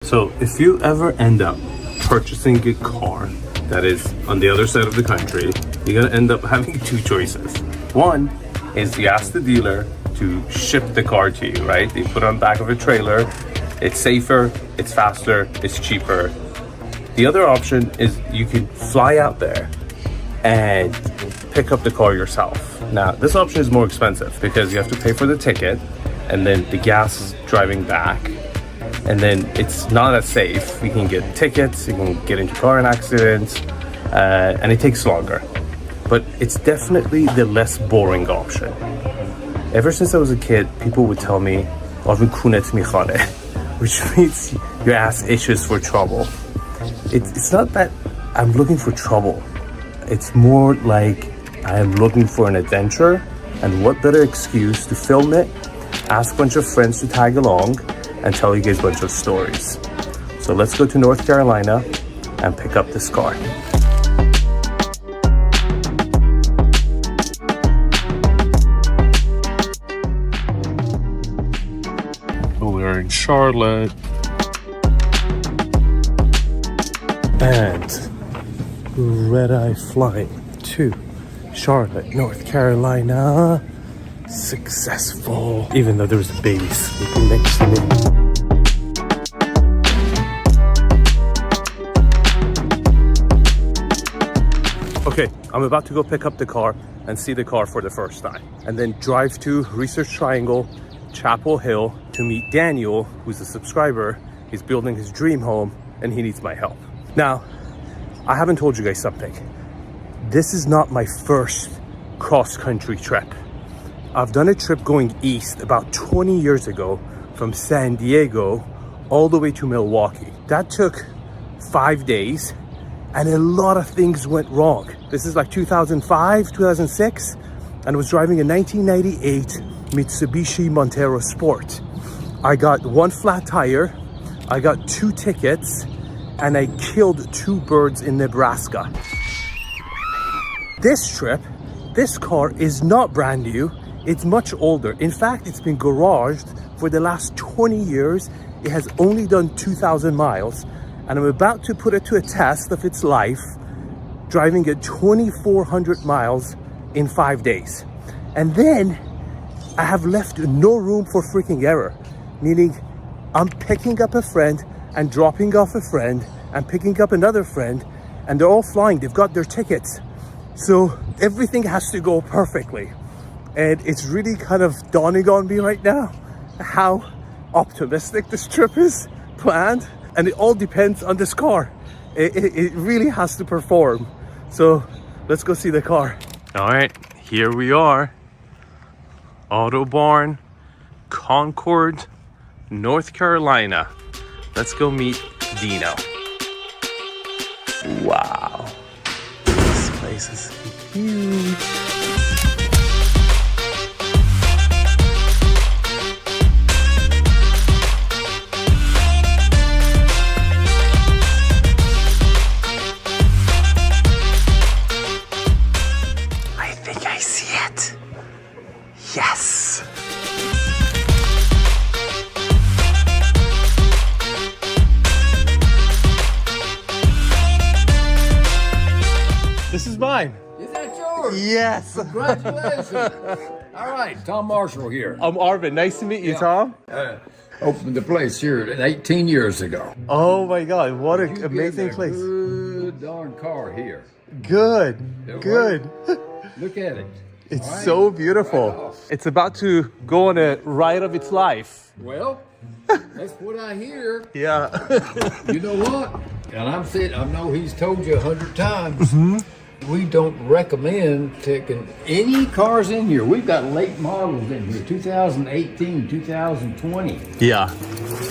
So if you ever end up purchasing a car that is on the other side of the country, you're gonna end up having two choices. One is you ask the dealer to ship the car to you, right? They put it on the back of a trailer. It's safer, it's faster, it's cheaper. The other option is you can fly out there and pick up the car yourself. Now, this option is more expensive because you have to pay for the ticket and then the gas driving back. And then it's not as safe. You can get tickets, you can get into car accidents, and it takes longer. But it's definitely the less boring option. Ever since I was a kid, people would tell me, 𝗕𝗏𝗟𝗏𝗪𝗔 𝗔𝗊𝗏, which means your ass itches for trouble. It's not that I'm looking for trouble. It's more like I am looking for an adventure, and what better excuse to film it, ask a bunch of friends to tag along, and tell you guys a bunch of stories. So let's go to North Carolina and pick up this car. We're in Charlotte. And red-eye flight to Charlotte, North Carolina. Successful. Even though there was a baby sleeping next to me. Okay, I'm about to go pick up the car and see the car for the first time. And then drive to Research Triangle, Chapel Hill to meet Daniel, who's a subscriber. He's building his dream home and he needs my help. Now, I haven't told you guys something. This is not my first cross-country trip. I've done a trip going east about 20 years ago from San Diego all the way to Milwaukee. That took 5 days and a lot of things went wrong. This is like 2005, 2006, and I was driving a 1998 Mitsubishi Montero Sport. I got one flat tire, I got 2 tickets, and I killed 2 birds in Nebraska. This trip, this car is not brand new. It's much older. In fact, it's been garaged for the last 20 years. It has only done 2,000 miles, and I'm about to put it to a test of its life, driving it 2,400 miles in 5 days. And then I have left no room for freaking error, meaning I'm picking up a friend and dropping off a friend and picking up another friend, and they're all flying. They've got their tickets. So everything has to go perfectly. And it's really kind of dawning on me right now how optimistic this trip is planned. And it all depends on this car. It really has to perform. So let's go see the car. All right, here we are. Auto Barn, Concord, North Carolina. Let's go meet Dino. Wow, this place is huge. I think I see it. Yes. This is mine. Is that yours? Yes. Congratulations. All right, Tom Marshall here. I'm Arvin. Nice to meet you, Tom. Opened the place here 18 years ago. Oh my God, what an You amazing get a place. Good darn car here. Good, good. Look at it. It's All right. so beautiful. Wow. It's about to go on a ride of its life. Well, that's what I hear. Yeah. You know what? And I know he's told you 100 times. We don't recommend taking any cars in here. We've got late models in here, 2018, 2020. Yeah.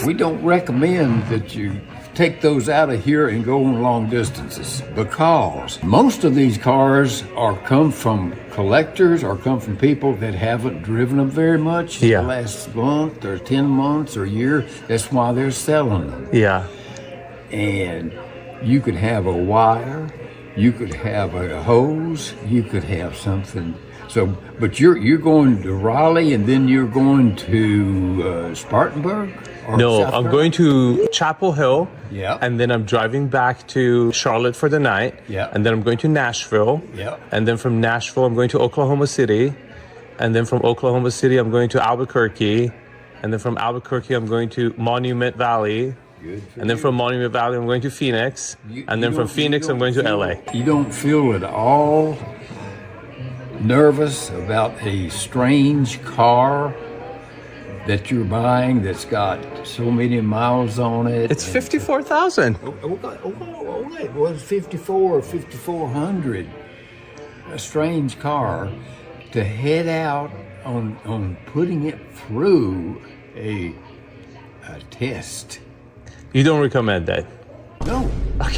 We don't recommend that you take those out of here and go on long distances, because most of these cars come from collectors or come from people that haven't driven them very much Yeah. the last month or 10 months or year. That's why they're selling them. Yeah. And you could have a wire, you could have a hose, you could have something So, but you're going to Raleigh and then you're going to Spartanburg? Or No, South I'm Carolina? going to Chapel Hill. Yeah. And then I'm driving back to Charlotte for the night. Yeah. And then I'm going to Nashville. Yeah. And then from Nashville, I'm going to Oklahoma City. And then from Oklahoma City, I'm going to Albuquerque. And then from Albuquerque, I'm going to Monument Valley. Good for And then you. from Monument Valley, I'm going to Phoenix. You- And you then from don't- Phoenix, you I'm going to don't LA. You don't feel at all nervous about a strange car that you're buying that's got so many miles on it? It's 54,000. Okay, it was 54 or 5,400. A strange car to head out on putting it through a test. You don't recommend that? No,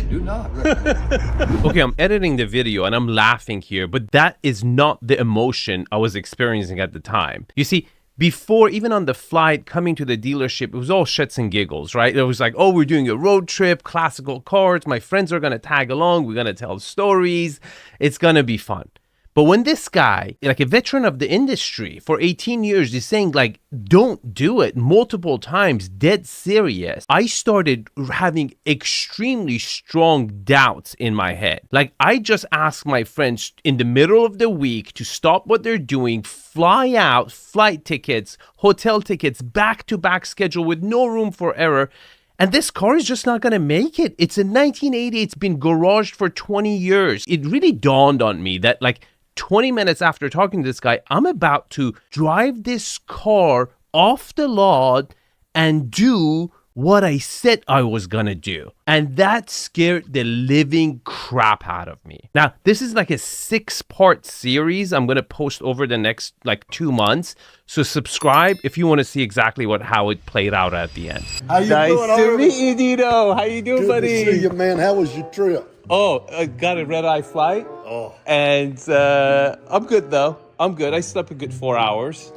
do not recommend. Okay, I'm editing the video and I'm laughing here, but that is not the emotion I was experiencing at the time. You see, before, even on the flight coming to the dealership, it was all shits and giggles, right? It was like, oh, we're doing a road trip, classical cars. My friends are going to tag along. We're going to tell stories. It's going to be fun. But when this guy, like a veteran of the industry for 18 years, is saying like, don't do it multiple times, dead serious, I started having extremely strong doubts in my head. Like I just asked my friends in the middle of the week to stop what they're doing, fly out, flight tickets, hotel tickets, back-to-back schedule with no room for error. And this car is just not going to make it. It's a 1980. It's been garaged for 20 years. It really dawned on me that like 20 minutes after talking to this guy, I'm about to drive this car off the lot and do what I said I was gonna do. And that scared the living crap out of me. Now, this is like a 6-part series I'm gonna post over the next like 2 months. So subscribe if you want to see exactly how it played out at the end. How you Nice doing, to Arvin? meet you, Dino. How you doing, Good buddy? to see you, man. How was your trip? Oh, I got a red-eye flight. Oh. And I'm good, though. I'm good. I slept a good 4 hours.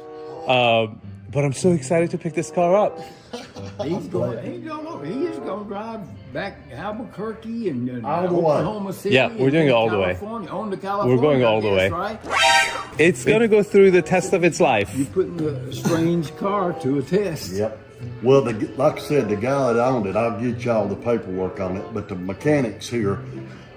But I'm so excited to pick this car up. He's going to drive back Albuquerque and All the way. Oklahoma City. Yeah, we're doing it all the way. On to California. We're going all the way. Right? It's going to go through the test of its life. You're putting the strange car to a test. Yep. Well, like I said, the guy that owned it, I'll get y'all the paperwork on it, but the mechanics here,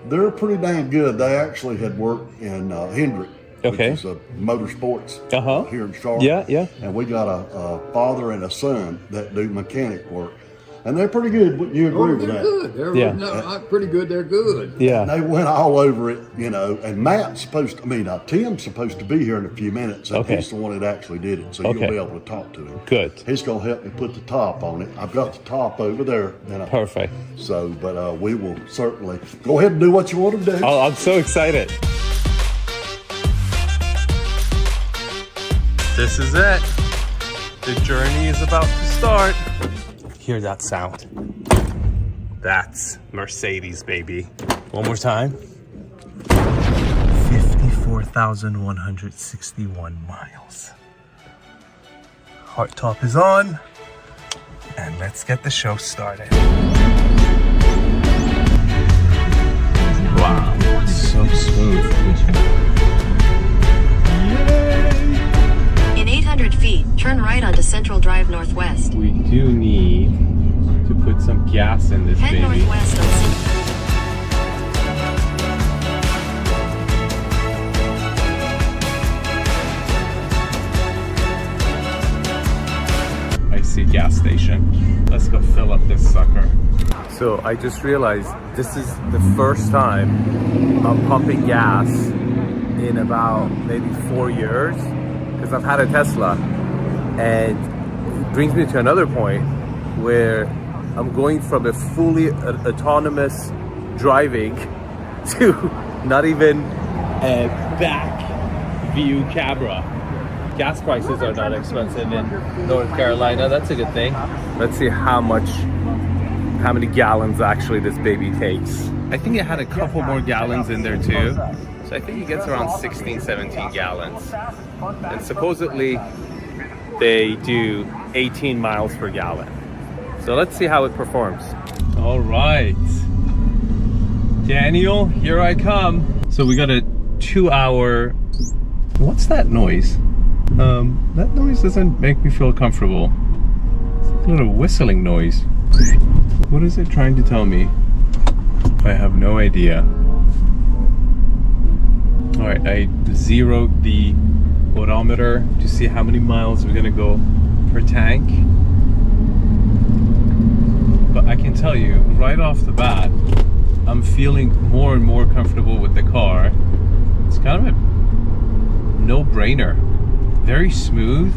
they're pretty dang good. They actually had worked in Hendrick, Okay. which is a motorsports here in Charlotte. Yeah, yeah. And we got a father and a son that do mechanic work. And they're pretty good. Wouldn't you agree with They're that? good. They're Yeah. not pretty good. They're good. Yeah. And they went all over it, you know, and Tim's supposed to be here in a few minutes. And Okay. he's the one that actually did it, so Okay. you'll be able to talk to him. Good. He's going to help me put the top on it. I've got the top over there. Perfect. So, but we will certainly go ahead and do what you want to do. Oh, I'm so excited. This is it. The journey is about to start. Hear that sound. That's Mercedes, baby. One more time. 54,161 miles. Hardtop is on. And let's get the show started. Wow, so smooth. In 800 feet, turn right onto Central Drive Northwest. We do need to put some gas in this Head baby. northwest on I see gas station. Let's go fill up this sucker. So I just realized this is the first time I'm pumping gas in about maybe 4 years because I've had a Tesla, and it brings me to another point where I'm going from a fully autonomous driving to not even a back view camera. Gas prices are not expensive in North Carolina. That's a good thing. Let's see how many gallons actually this baby takes. I think it had a couple more gallons in there too. So I think it gets around 16, 17 gallons. And supposedly they do 18 miles per gallon. So let's see how it performs. All right. Daniel, here I come. So we got a 2-hour What's that noise? That noise doesn't make me feel comfortable. It's like a little whistling noise. What is it trying to tell me? I have no idea. Alright, I zeroed the odometer to see how many miles we're gonna go per tank. But I can tell you, right off the bat, I'm feeling more and more comfortable with the car. It's kind of a no-brainer. Very smooth.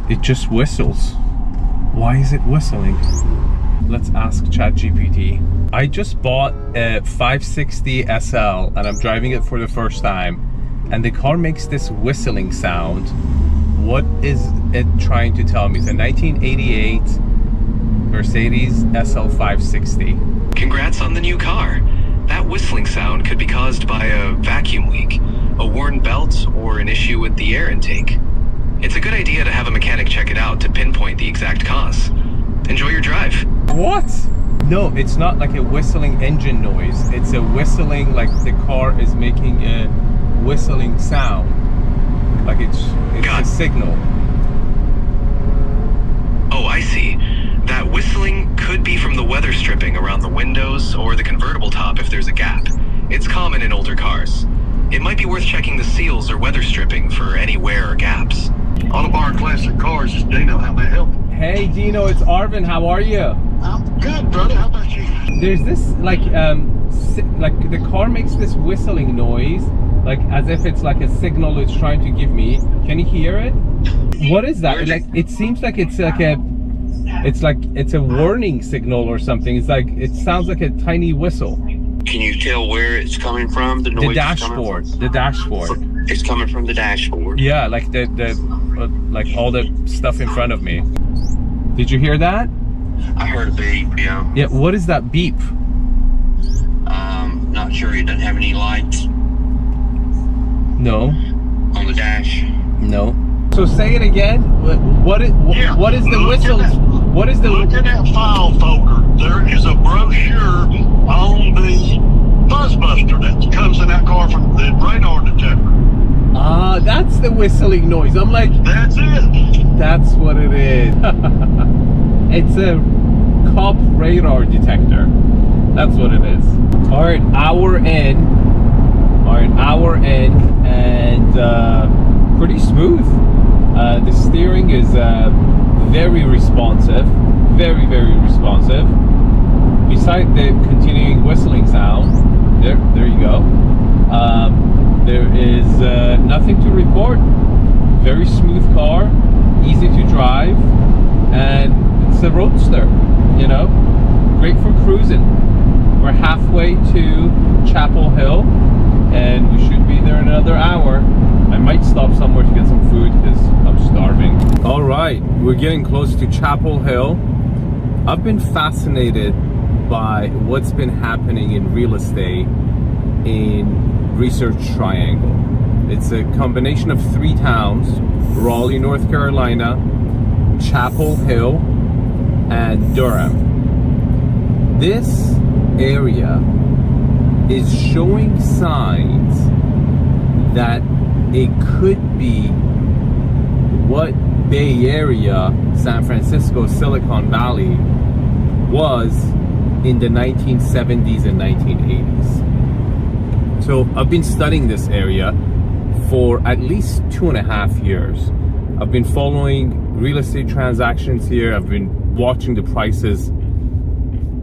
It just whistles. Why is it whistling? Let's ask ChatGPT. I just bought a 560 SL and I'm driving it for the first time, and the car makes this whistling sound. What is it trying to tell me? It's a 1988 Mercedes SL 560. Congrats on the new car. That whistling sound could be caused by a vacuum leak, a worn belt, or an issue with the air intake. It's a good idea to have a mechanic check it out to pinpoint the exact cause. Enjoy your drive. What? No, it's not like a whistling engine noise. It's a whistling, like the car is making a whistling sound. Like it's a signal. Oh, I see. That whistling could be from the weather stripping around the windows or the convertible top if there's a gap. It's common in older cars. It might be worth checking the seals or weather stripping for any wear or gaps. Auto Bar Classic Cars is Dino. How may I help? Hey Dino, it's Arvin. How are you? I'm good, brother. How about you? There's this like the car makes this whistling noise, like as if it's like a signal it's trying to give me. Can you hear it? What is that? Like it seems like it's like it's a warning signal or something. It's like it sounds like a tiny whistle. Can you tell where it's coming from? The noise. The dashboard. The dashboard. It's coming from the dashboard. Yeah, like like all the stuff in front of me. Did you hear that? I heard a beep. Yeah. Yeah. What is that beep? Not sure. It doesn't have any lights No. on the dash. No. So say it again. What is the whistle? What is the? Look at that file folder. There is a brochure on the Buzzbuster that comes in that car from the radar detector. Ah, that's the whistling noise. I'm like, That's it. that's what it is. It's a cop radar detector. That's what it is. All right, hour in. And pretty smooth. The steering is very responsive. Very, very responsive. Besides the continuing whistling sound, there you go. There is nothing to report. Very smooth car, easy to drive, and it's a roadster, you know, great for cruising. We're halfway to Chapel Hill, and we should be there in another hour. I might stop somewhere to get some food because I'm starving. All right, we're getting close to Chapel Hill. I've been fascinated by what's been happening in real estate in Research Triangle. It's a combination of 3 towns: Raleigh, North Carolina, Chapel Hill, and Durham. This area is showing signs that it could be what Bay Area, San Francisco, Silicon Valley was in the 1970s and 1980s. So I've been studying this area for at least 2.5 years. I've been following real estate transactions here. I've been watching the prices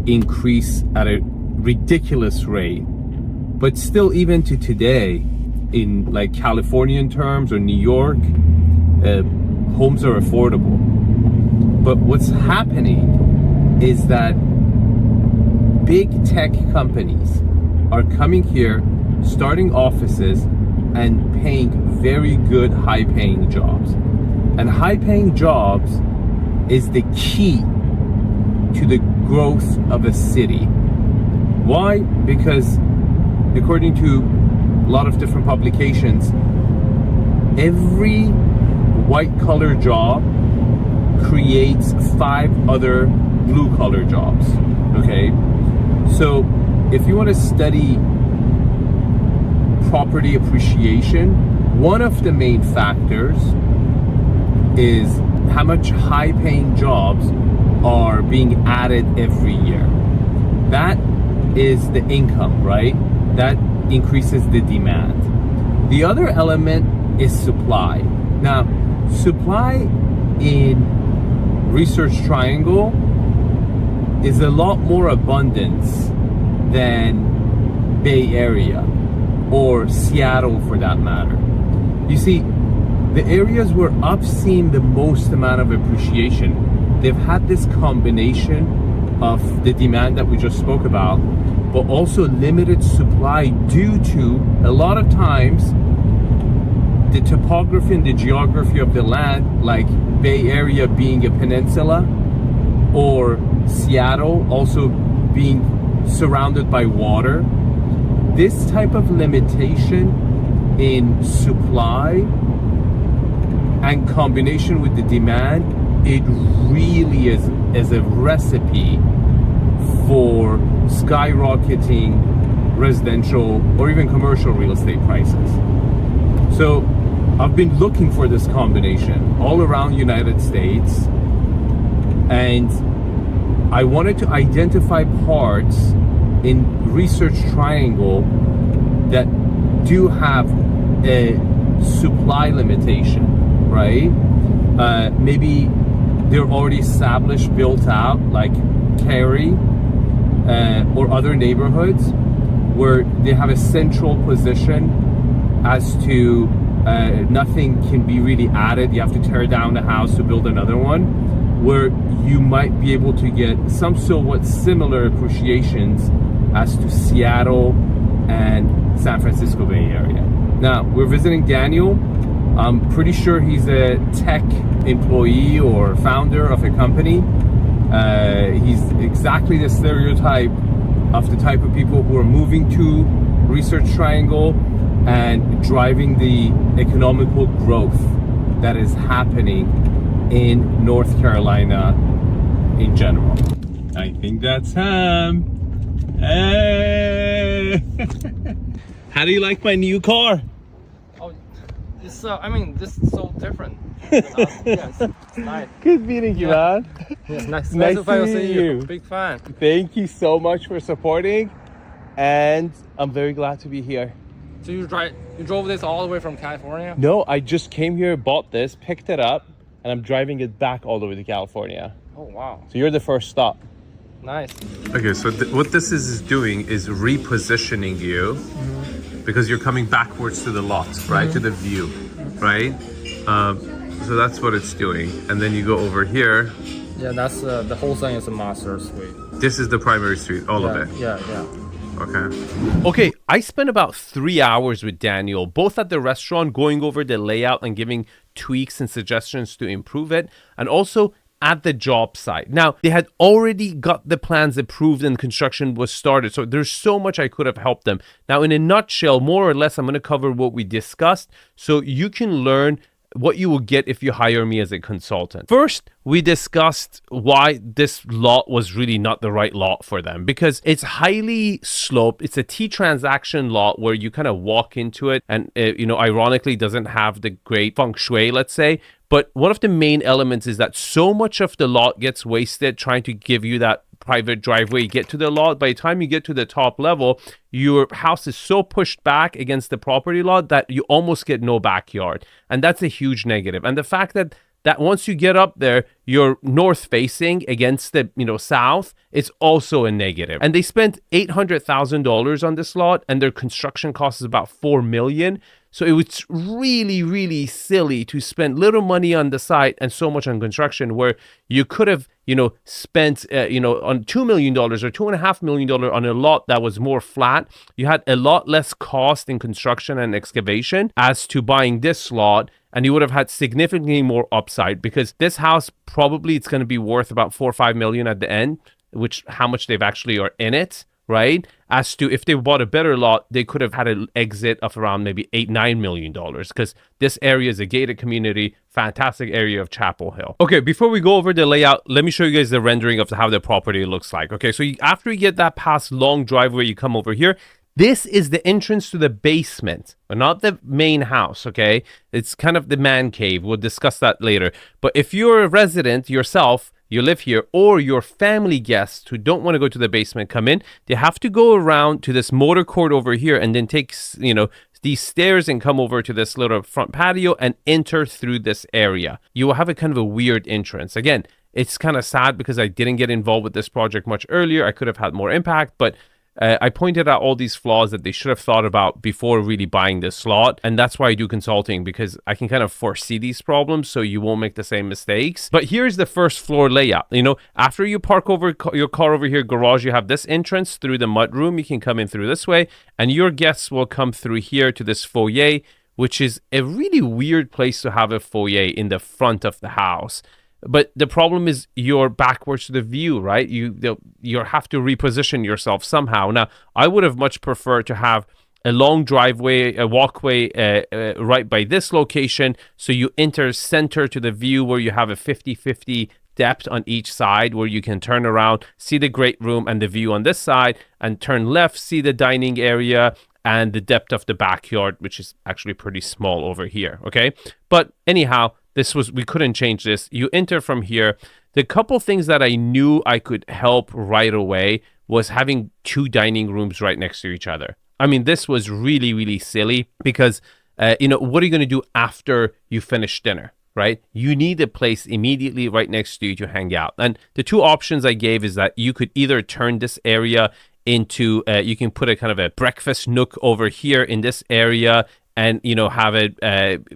increase at a ridiculous rate. But still, even to today, in like Californian terms or New York, homes are affordable. But what's happening is that big tech companies are coming here, starting offices, and paying very good high-paying jobs. And high-paying jobs is the key to the growth of a city. Why? Because according to a lot of different publications, every white-collar job creates 5 other blue-collar jobs. Okay? So if you want to study property appreciation, one of the main factors is how much high-paying jobs are being added every year. That is the income, right? That increases the demand. The other element is supply. Now, supply in Research Triangle is a lot more abundance than Bay Area or Seattle for that matter. You see, the areas where I've seen the most amount of appreciation, they've had this combination of the demand that we just spoke about, but also limited supply due to a lot of times the topography and the geography of the land, like Bay Area being a peninsula or Seattle also being surrounded by water. This type of limitation in supply and combination with the demand, it really is a recipe for skyrocketing residential or even commercial real estate prices. So I've been looking for this combination all around the United States, and I wanted to identify parts in Research Triangle that do have a supply limitation, right? Maybe they're already established, built out, like Cary or other neighborhoods where they have a central position as to nothing can be really added. You have to tear down the house to build another one, where you might be able to get some somewhat similar appreciations as to Seattle and San Francisco Bay Area. Now, we're visiting Daniel. I'm pretty sure he's a tech employee or founder of a company. He's exactly the stereotype of the type of people who are moving to Research Triangle and driving the economical growth that is happening in North Carolina in general. I think that's him. Hey! How do you like my new car? Oh, it's I mean, this is so different. Yes, it's nice. Good meeting you, man. Yes, nice Nice to to see meet you. you. Big fan. Thank you so much for supporting, and I'm very glad to be here. So you drove this all the way from California? No, I just came here, bought this, picked it up, and I'm driving it back all the way to California. Oh wow, So you're the first stop. nice. Okay, so what this is doing is repositioning you because you're coming backwards to the lot, right? To the view, right? So that's what it's doing. And then you go over here. Yeah, that's the whole thing is a master suite. This is the primary suite, all of it. Yeah. Okay, I spent about 3 hours with Daniel, both at the restaurant, going over the layout and giving tweaks and suggestions to improve it, and also at the job site. Now, they had already got the plans approved and construction was started, so there's so much I could have helped them. Now, in a nutshell, more or less, I'm going to cover what we discussed so you can learn what you will get if you hire me as a consultant. First, we discussed why this lot was really not the right lot for them, because it's highly sloped. It's a T transaction lot where you kind of walk into it and, ironically doesn't have the great feng shui, let's say. But one of the main elements is that so much of the lot gets wasted trying to give you that private driveway. You get to the lot, by the time you get to the top level, your house is so pushed back against the property lot that you almost get no backyard. And that's a huge negative. And the fact that once you get up there, you're north facing against the south, it's also a negative. And they spent $800,000 on this lot, and their construction cost is about $4 million. So it was really, really silly to spend little money on the site and so much on construction, where you could have, spent, on $2 million or $2.5 million on a lot that was more flat. You had a lot less cost in construction and excavation as to buying this lot. And you would have had significantly more upside, because this house probably it's going to be worth about $4 or $5 million at the end, which how much they've actually are in it, right? As to if they bought a better lot, they could have had an exit of around maybe $8-9 million, because this area is a gated community, fantastic area of Chapel Hill. Okay, before we go over the layout, let me show you guys the rendering of how the property looks like. Okay, so after you get that past long driveway, you come over here. This is the entrance to the basement, but not the main house, okay? It's kind of the man cave. We'll discuss that later. But if you're a resident yourself, you live here, or your family guests who don't want to go to the basement come in, they have to go around to this motor court over here and then take, these stairs and come over to this little front patio and enter through this area. You will have a kind of a weird entrance. Again, it's kind of sad because I didn't get involved with this project much earlier. I could have had more impact, but I pointed out all these flaws that they should have thought about before really buying this lot. And that's why I do consulting, because I can kind of foresee these problems so you won't make the same mistakes. But here's the first floor layout. After you park over your car over here, garage, you have this entrance through the mud room. You can come in through this way, and your guests will come through here to this foyer, which is a really weird place to have a foyer in the front of the house. But the problem is you're backwards to the view, right? You have to reposition yourself somehow. Now, I would have much preferred to have a long driveway, a walkway right by this location. So you enter center to the view where you have a 50-50 depth on each side, where you can turn around, see the great room and the view on this side, and turn left, see the dining area and the depth of the backyard, which is actually pretty small over here, okay? But anyhow, we couldn't change this. You enter from here. The couple things that I knew I could help right away was having two dining rooms right next to each other. I mean, this was really, really silly because, what are you going to do after you finish dinner, right? You need a place immediately right next to you to hang out. And the two options I gave is that you could either turn this area into, you can put a kind of a breakfast nook over here in this area, and have it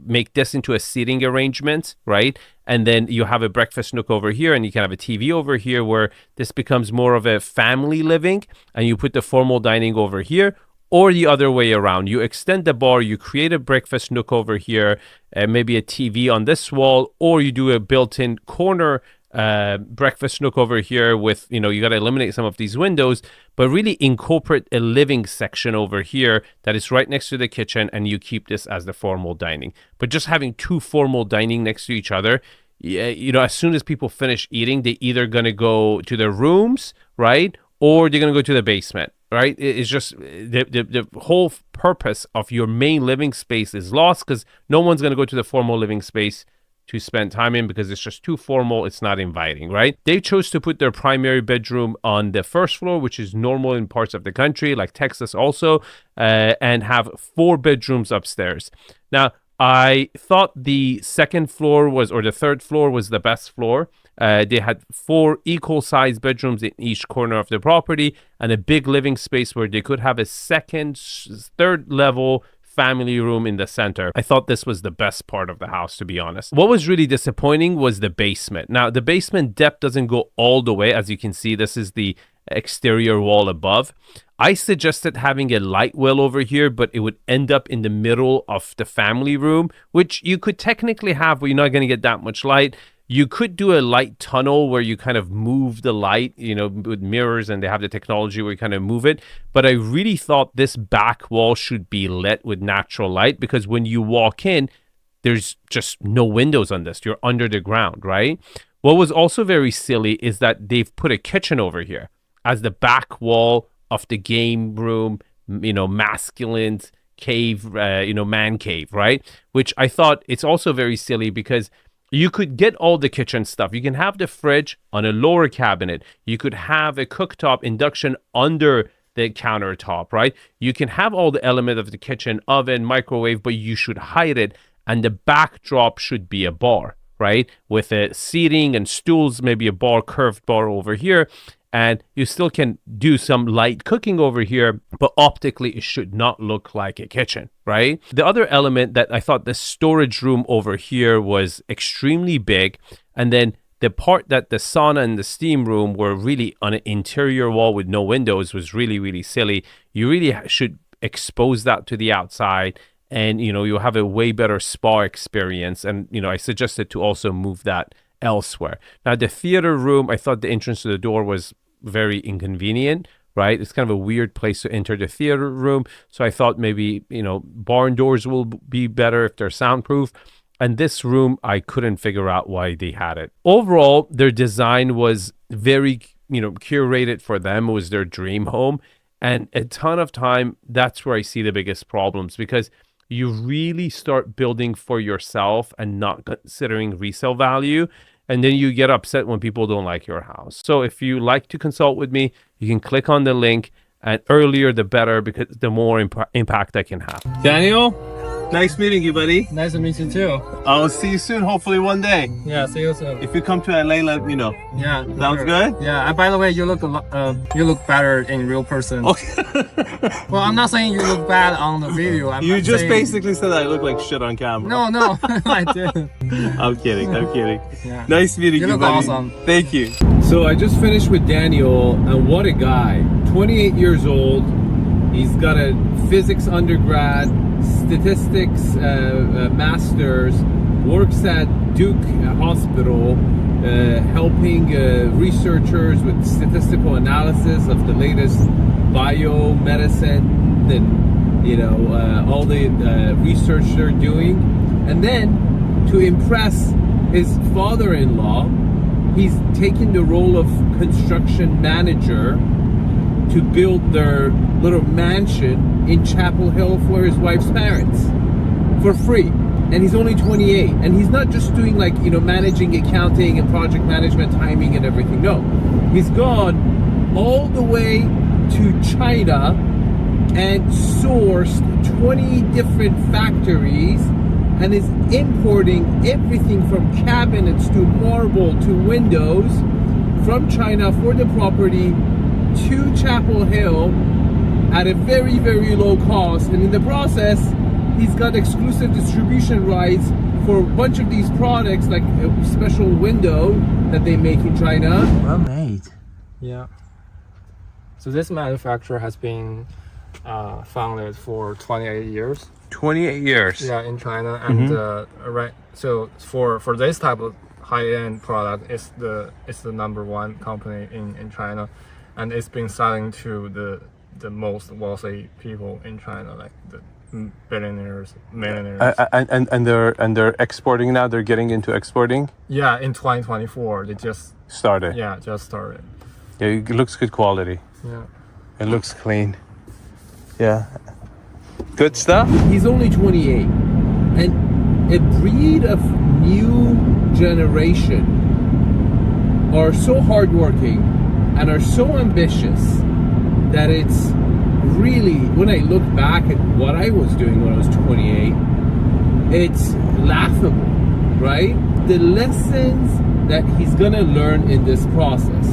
make this into a seating arrangement, right? And then you have a breakfast nook over here, and you can have a TV over here, where this becomes more of a family living, and you put the formal dining over here. Or the other way around, you extend the bar, you create a breakfast nook over here, maybe a TV on this wall, or you do a built-in corner breakfast nook over here with, you got to eliminate some of these windows, but really incorporate a living section over here that is right next to the kitchen, and you keep this as the formal dining. But just having two formal dining next to each other, as soon as people finish eating, they either going to go to their rooms, right? Or they're going to go to the basement, right? It's just the whole purpose of your main living space is lost, because no one's going to go to the formal living space to spend time in because it's just too formal. It's not inviting, right? They chose to put their primary bedroom on the first floor, which is normal in parts of the country, like Texas also, and have 4 bedrooms upstairs. Now, I thought the second floor or the third floor was the best floor. They had 4 equal-sized bedrooms in each corner of the property, and a big living space where they could have a third level family room in the center. I thought this was the best part of the house, to be honest. What was really disappointing was the basement. Now, the basement depth doesn't go all the way. As you can see, this is the exterior wall above. I suggested having a light well over here, but it would end up in the middle of the family room, which you could technically have, but you're not going to get that much light. You could do a light tunnel where you kind of move the light, with mirrors, and they have the technology where you kind of move it. But I really thought this back wall should be lit with natural light, because when you walk in, there's just no windows on this. You're under the ground, right? What was also very silly is that they've put a kitchen over here as the back wall of the game room, masculine cave, man cave, right? Which I thought it's also very silly, because you could get all the kitchen stuff. You can have the fridge on a lower cabinet. You could have a cooktop induction under the countertop, right? You can have all the element of the kitchen, oven, microwave, but you should hide it. And the backdrop should be a bar, right? With a seating and stools, maybe a curved bar over here. And you still can do some light cooking over here, but optically it should not look like a kitchen, right? The other element that I thought, the storage room over here was extremely big. And then the part that the sauna and the steam room were really on an interior wall with no windows was really, really silly. You really should expose that to the outside, and, you'll have a way better spa experience. And, I suggested to also move that elsewhere. Now, the theater room, I thought the entrance to the door was very inconvenient, right? It's kind of a weird place to enter the theater room. So I thought maybe, barn doors will be better if they're soundproof. And this room, I couldn't figure out why they had it. Overall, their design was very, curated for them. It was their dream home. And a ton of time, that's where I see the biggest problems, because you really start building for yourself and not considering resale value. And then you get upset when people don't like your house. So if you like to consult with me, you can click on the link, and earlier the better, because the more impact I can have. Daniel, nice meeting you, buddy. Nice to meet you too. I'll see you soon, hopefully one day. Yeah, see you soon. If you come to LA, let me know. Yeah. Sounds good? Yeah, and by the way, you look better in real person. Okay. Well, I'm not saying you look bad on the video. I'm You not just saying... basically said I look like shit on camera. No, I didn't. I'm kidding. Yeah. Nice meeting you, You look buddy. awesome. Thank you. So I just finished with Daniel, and what a guy. 28 years old. He's got a physics undergrad, statistics master's, works at Duke Hospital, helping researchers with statistical analysis of the latest biomedicine and all the research they're doing. And then to impress his father-in-law, he's taken the role of construction manager to build their little mansion in Chapel Hill for his wife's parents for free. And he's only 28. And he's not just doing managing accounting and project management, timing and everything. No, he's gone all the way to China and sourced 20 different factories and is importing everything from cabinets to marble to windows from China for the property to Chapel Hill at a very, very low cost. And in the process, he's got exclusive distribution rights for a bunch of these products, like a special window that they make in China. Well made. Yeah. So this manufacturer has been founded for 28 years. 28 years. Yeah, in China. And right, so for this type of high-end product, it's the number one company in China. And it's been selling to the most wealthy people in China, like the billionaires, millionaires. And they're exporting now. They're getting into exporting. Yeah, in 2024 they just started. Yeah, just started. Yeah, it looks good quality. Yeah, it looks clean. Yeah, good stuff. He's only 28, and a breed of new generation are so hardworking and are so ambitious that it's really, when I look back at what I was doing when I was 28, it's laughable, right? The lessons that he's gonna learn in this process,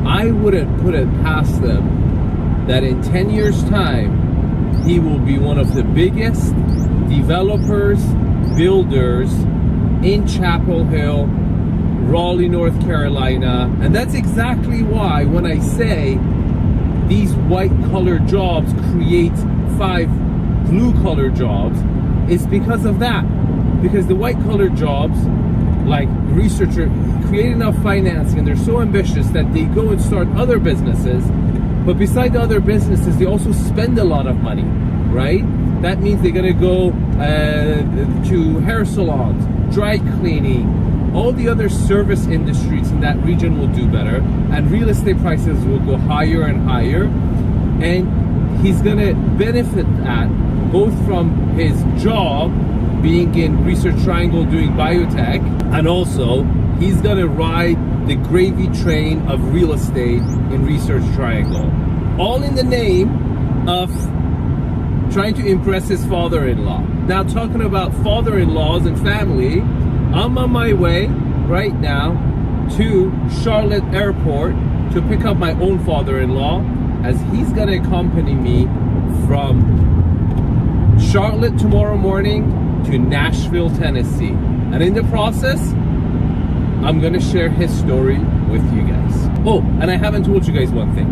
I wouldn't put it past them that in 10 years' time, he will be one of the biggest developers, builders in Chapel Hill, Raleigh, North Carolina. And that's exactly why when I say these white collar jobs create 5 blue collar jobs, it's because of that. Because the white collar jobs, like researcher, create enough financing and they're so ambitious that they go and start other businesses. But beside the other businesses, they also spend a lot of money, right? That means they're gonna go to hair salons, dry cleaning, all the other service industries in that region will do better, and real estate prices will go higher and higher. And he's gonna benefit that both from his job being in Research Triangle doing biotech, and also he's gonna ride the gravy train of real estate in Research Triangle, all in the name of trying to impress his father-in-law. Now, talking about father-in-laws and family, I'm on my way right now to Charlotte Airport to pick up my own father-in-law, as he's gonna accompany me from Charlotte tomorrow morning to Nashville, Tennessee. And in the process, I'm gonna share his story with you guys. Oh, and I haven't told you guys one thing.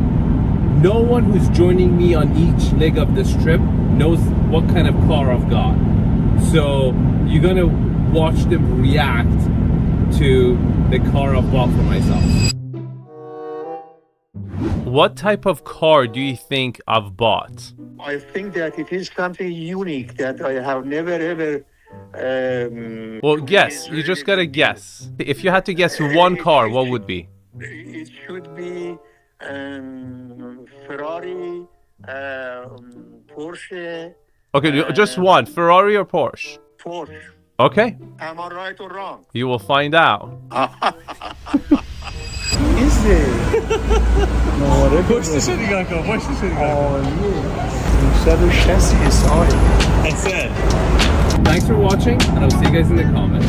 No one who's joining me on each leg of this trip knows what kind of car I've got. So you're gonna watch them react to the car I've bought for myself. What type of car do you think I've bought? I think that it is something unique that I have never ever. Well, guess. You just gotta guess. If you had to guess one car, what would be? It should be Ferrari, Porsche, Okay, just one. Ferrari or Porsche? Porsche. Okay, Am I right or wrong? you will find out. Is it? No, whatever. Oh, yeah. 𝗕𝗫 chassis is sorry. Thanks for watching, and I'll see you guys in the comments.